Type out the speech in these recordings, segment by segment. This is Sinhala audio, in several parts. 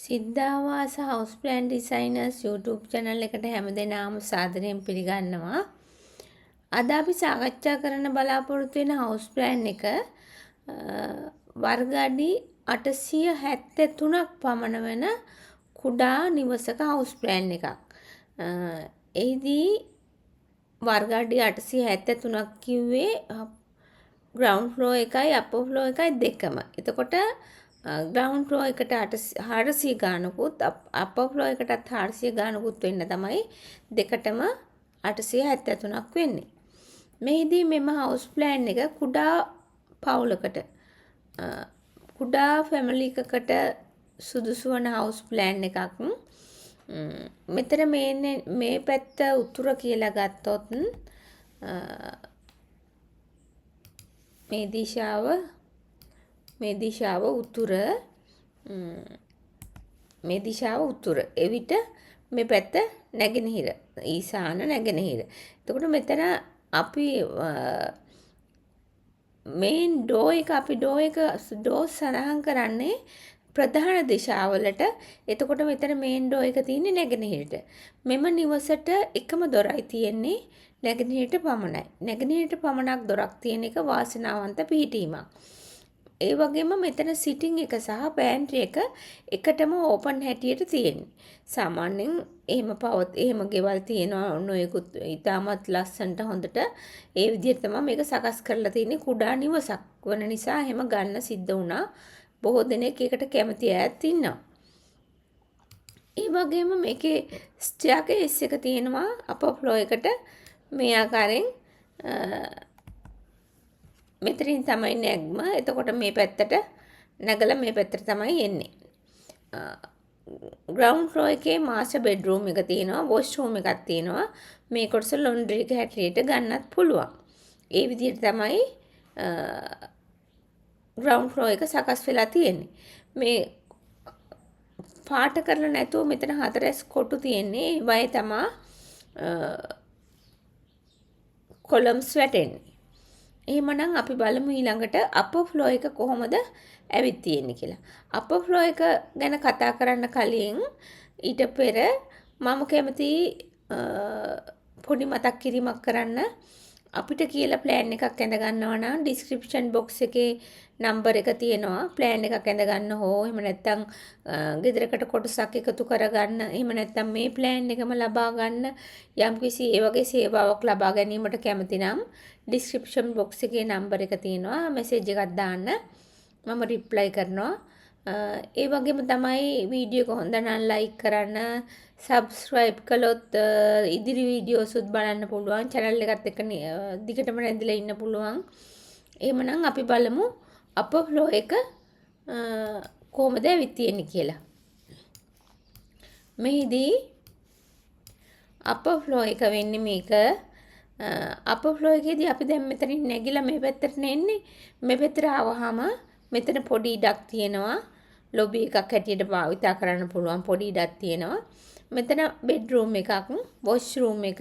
සිද්ධාවාස house plan designers YouTube channel එකට හැමදෙනාම සාදරයෙන් පිළිගන්නවා. අද අපි සාකච්ඡා කරන්න බලාපොරොත්තු වෙන හවුස් ප්ලෑන් එක වර්ග අඩි 873ක් පමණ වෙන කුඩා නිවසක හවුස් ප්ලෑන් එකක්. එහිදී වර්ග අඩි 873ක් කිව්වේ ග්‍රවුන්ඩ් ෆ්ලෝ එකයි අපර් ෆ්ලෝ එකයි දෙකම. එතකොට ග්‍රවුන්ඩ් ෆ්ලෝ එකට 400 ගානකුත් අපර් ෆ්ලෝ එකටත් 400 ගානකුත් වෙන්න තමයි දෙකටම 873ක් වෙන්නේ. මෙහිදී මෙම හවුස් ප්ලෑන් එක කුඩා පවුලකට කුඩා ෆැමිලි එකකට සුදුසු වන හවුස් ප්ලෑන් එකක්. මෙතන මේ පැත්ත උතුර කියලා ගත්තොත් මේ දිශාව උතුර. එවිට මේ පැත්ත නැගෙනහිර. ඊසාන නැගෙනහිර. එතකොට මෙතන අපි මේන් ඩෝ සඳහන් කරන්නේ ප්‍රධාන දිශාවලට. එතකොට මෙතන මේන් ඩෝ එක තියෙන්නේ නැගෙනහිරට. මෙම නිවසට එකම දොරයි තියෙන්නේ නැගෙනහිරට පමණයි. නැගෙනහිරට පමණක් දොරක් තියෙන එක වාසනාවන්ත පිහිටීමක්. ඒ වගේම මෙතන සිටින් එක සහ පෑන්ට්‍රි එක එකටම ඕපන් හැටියට තියෙන්නේ. සාමාන්‍යයෙන් එහෙම ගෙවල් තියෙනවා නොයෙකුත් ඉතාමත් ලස්සනට හොඳට ඒ විදිහට තමයි මේක සකස් කරලා තියෙන්නේ. කුඩා නිවසක් වන නිසා එහෙම ගන්න සිද්ධ වුණා. බොහෝ දෙනෙක් ඒකට කැමති අයත් ඉන්නවා. ඒ වගේම මේකේ ස්ටෙයාකේස් එක තියෙනවා අපර් ෆ්ලෝ එකට මේ ආකාරයෙන් මෙතනින් තමයි නැග්ම. එතකොට මේ පැත්තට නැගලා මේ පැත්තට තමයි එන්නේ. ග්‍රවුන්ඩ් ෆ්ලෝ එකේ මාස්ටර් බෙඩ්රූම් එක තියෙනවා, වොෂ්රූම් එකක් තියෙනවා. මේ කොටස ලොන්ඩ්‍රි එක හැටියට ගන්නත් පුළුවන්. ඒ විදිහට තමයි ග්‍රවුන්ඩ් ෆ්ලෝ එක සකස් වෙලා තියෙන්නේ. මේ පාට කරලා නැතුව මෙතන 4 කොටු තියෙන්නේ. ඒ වගේ තමයි කොලම්ස් වැටෙන්නේ. එහෙමනම් අපි බලමු ඊළඟට අපර් ෆ්ලෝ එක කොහොමද ඇවිත් තියෙන්නේ කියලා. අපර් ෆ්ලෝ එක ගැන කතා කරන්න කලින් ඊට පෙර මම කැමති පොඩි මතක් කිරීමක් කරන්න. අපිට කියලා ප්ලෑන් එකක් ඇඳ ගන්නවා නම් ඩිස්ක්‍රිප්ෂන් බොක්ස් එකේ නම්බර් එක තියෙනවා. ප්ලෑන් එකක් ඇඳ ගන්න හෝ එහෙම නැත්නම් ගෙදරකට කොටසක් එකතු කරගන්න, එහෙම නැත්නම් මේ ප්ලෑන් එකම ලබා ගන්න යම්කිසි ඒ වගේ සේවාවක් ලබා ගැනීමට කැමති නම් ඩිස්ක්‍රිප්ෂන් බොක්ස් එකේ නම්බර් එක තියෙනවා. මෙසේජ් එකක් දාන්න. මම රිප්ලයි කරනවා. ඒ වගේම තමයි වීඩියෝ එක හොඳ නම් ලයික් කරන්න, සබ්ස්ක්‍රයිබ් කළොත් ඉදිරි වීඩියෝසුත් බලන්න පුළුවන්. channel එකත් එක්ක දිගටම රැඳිලා ඉන්න පුළුවන්. එහෙමනම් අපි බලමු අපර් ෆ්ලෝ එක කොහොමද ඇවිත් තියෙන්නේ කියලා. මෙහිදී අපර් ෆ්ලෝ එක වෙන්නේ මේක. අපර් ෆ්ලෝ එකේදී අපි දැන් මෙතනින් නැගිලා මේ පැත්තට එන්නේ. මේ පැත්තට ආවහම මෙතන පොඩි ඉඩක් තියෙනවා. ලොබි එකක් හැටියට භාවිත කරන්න පුළුවන් පොඩි ඉඩක් තියෙනවා. මෙතන බෙඩ්රූම් එකක්, වොෂ්රූම් එක,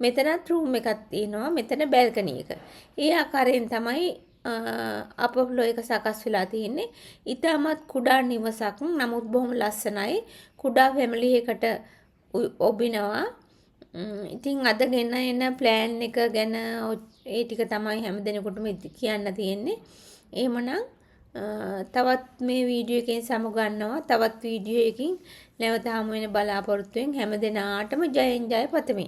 මෙතනත් රූම් එකක් තියෙනවා. මෙතන බැල්කනි එක. ඒ ආකාරයෙන් තමයි අපර් ෆ්ලෝ එක සකස් වෙලා තියෙන්නේ. ඊටමත් කුඩා නිවසක්. නමුත් බොහොම ලස්සනයි. කුඩා ෆැමිලි එකකට ඔබිනවා. ඉතින් අද ගෙන එන ප්ලෑන් එක ගැන ඒ ටික තමයි හැමදෙනෙකුටම කියන්න තියෙන්නේ. එහෙමනම් තවත් මේ වීඩියෝ එකෙන් සමුගන්නවා. තවත් වීඩියෝ එකකින් නැවත හමු වෙන බලාපොරොත්තුෙන් හැමදෙනාටම ජයෙන් ජය පතමි.